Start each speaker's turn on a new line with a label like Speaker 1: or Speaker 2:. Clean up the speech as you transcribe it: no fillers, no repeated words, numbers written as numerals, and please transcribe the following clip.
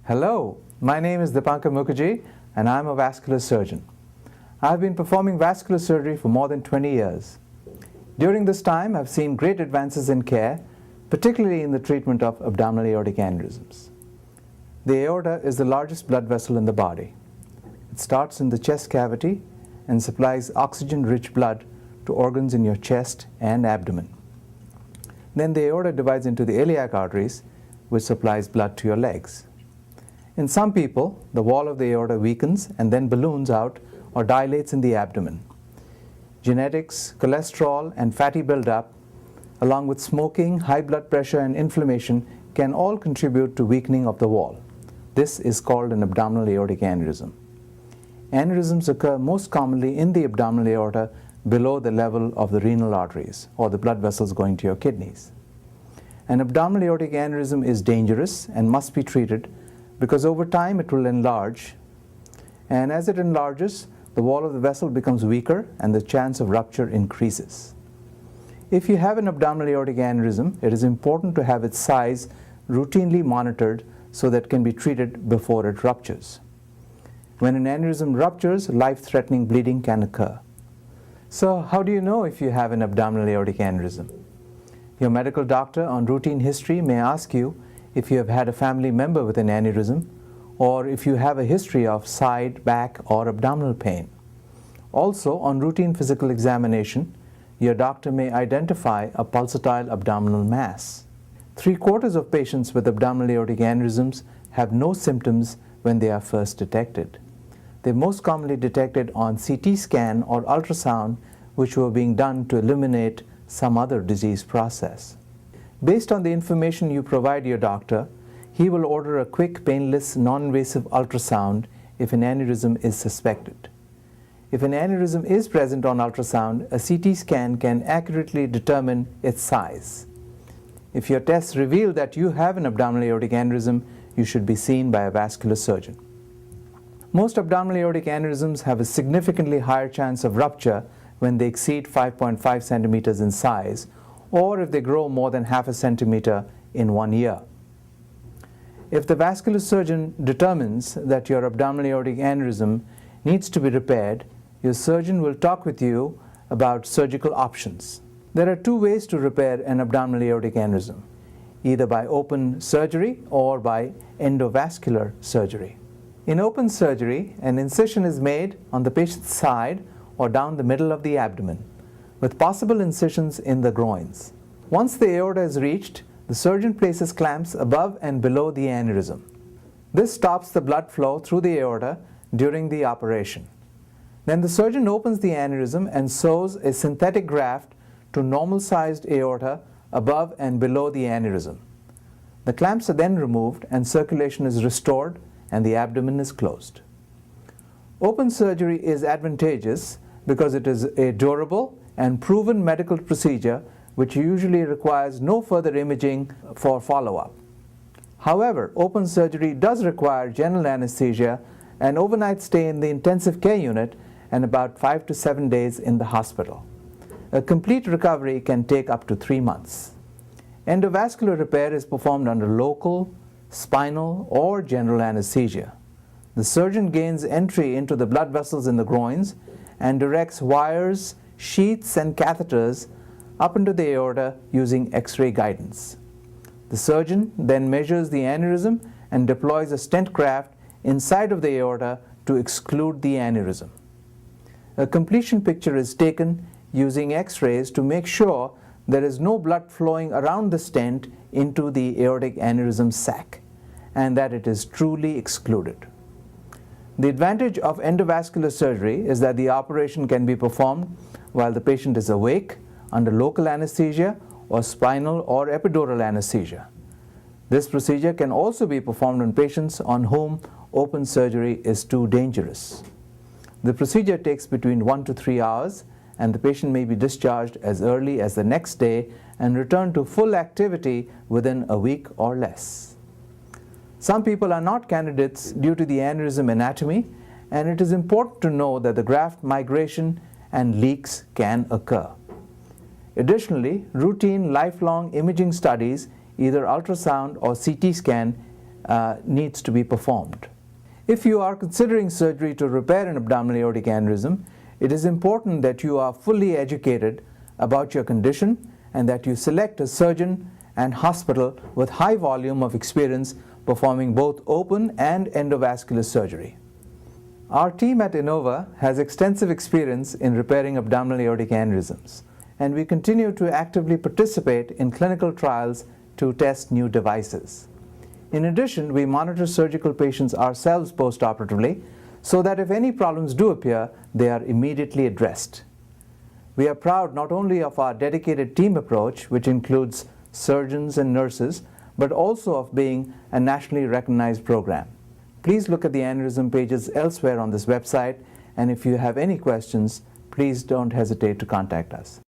Speaker 1: Hello, my name is Dipankar Mukherjee and I'm a vascular surgeon. I've been performing vascular surgery for more than 20 years. During this time, I've seen great advances in care, particularly in the treatment of abdominal aortic aneurysms. The aorta is the largest blood vessel in the body. It starts in the chest cavity and supplies oxygen-rich blood to organs in your chest and abdomen. Then the aorta divides into the iliac arteries, which supplies blood to your legs. In some people, the wall of the aorta weakens and then balloons out or dilates in the abdomen. Genetics, cholesterol, and fatty buildup, along with smoking, high blood pressure, and inflammation can all contribute to weakening of the wall. This is called an abdominal aortic aneurysm. Aneurysms occur most commonly in the abdominal aorta below the level of the renal arteries or the blood vessels going to your kidneys. An abdominal aortic aneurysm is dangerous and must be treated because over time it will enlarge, and as it enlarges, the wall of the vessel becomes weaker and the chance of rupture increases. If you have an abdominal aortic aneurysm, it is important to have its size routinely monitored so that it can be treated before it ruptures. When an aneurysm ruptures, life-threatening bleeding can occur. So how do you know if you have an abdominal aortic aneurysm? Your medical doctor on routine history may ask you if you have had a family member with an aneurysm, or if you have a history of side, back, or abdominal pain. Also, on routine physical examination, your doctor may identify a pulsatile abdominal mass. 3/4 of patients with abdominal aortic aneurysms have no symptoms when they are first detected. They're most commonly detected on CT scan or ultrasound, which were being done to eliminate some other disease process. Based on the information you provide your doctor, he will order a quick, painless, non-invasive ultrasound if an aneurysm is suspected. If an aneurysm is present on ultrasound, a CT scan can accurately determine its size. If your tests reveal that you have an abdominal aortic aneurysm, you should be seen by a vascular surgeon. Most abdominal aortic aneurysms have a significantly higher chance of rupture when they exceed 5.5 centimeters in size, or if they grow more than half a centimeter in 1 year. If the vascular surgeon determines that your abdominal aortic aneurysm needs to be repaired, your surgeon will talk with you about surgical options. There are 2 ways to repair an abdominal aortic aneurysm, either by open surgery or by endovascular surgery. In open surgery, an incision is made on the patient's side or down the middle of the abdomen, with possible incisions in the groins. Once the aorta is reached, the surgeon places clamps above and below the aneurysm. This stops the blood flow through the aorta during the operation. Then the surgeon opens the aneurysm and sews a synthetic graft to normal-sized aorta above and below the aneurysm. The clamps are then removed and circulation is restored and the abdomen is closed. Open surgery is advantageous because it is a durable and proven medical procedure which usually requires no further imaging for follow-up. However, open surgery does require general anesthesia, an overnight stay in the intensive care unit, and about 5 to 7 days in the hospital. A complete recovery can take up to 3 months. Endovascular repair is performed under local, spinal, or general anesthesia. The surgeon gains entry into the blood vessels in the groins and directs wires, sheaths, and catheters up into the aorta using X-ray guidance. The surgeon then measures the aneurysm and deploys a stent graft inside of the aorta to exclude the aneurysm. A completion picture is taken using X-rays to make sure there is no blood flowing around the stent into the aortic aneurysm sac, and that it is truly excluded. The advantage of endovascular surgery is that the operation can be performed while the patient is awake, under local anesthesia, or spinal or epidural anesthesia. This procedure can also be performed on patients on whom open surgery is too dangerous. The procedure takes between 1 to 3 hours, and the patient may be discharged as early as the next day and return to full activity within a week or less. Some people are not candidates due to the aneurysm anatomy, and it is important to know that the graft migration and leaks can occur. Additionally, routine lifelong imaging studies, either ultrasound or CT scan, needs to be performed. If you are considering surgery to repair an abdominal aortic aneurysm, it is important that you are fully educated about your condition and that you select a surgeon and hospital with high volume of experience performing both open and endovascular surgery. Our team at Inova has extensive experience in repairing abdominal aortic aneurysms, and we continue to actively participate in clinical trials to test new devices. In addition, we monitor surgical patients ourselves post-operatively so that if any problems do appear, they are immediately addressed. We are proud not only of our dedicated team approach, which includes surgeons and nurses, but also of being a nationally recognized program. Please look at the aneurysm pages elsewhere on this website, and if you have any questions, please don't hesitate to contact us.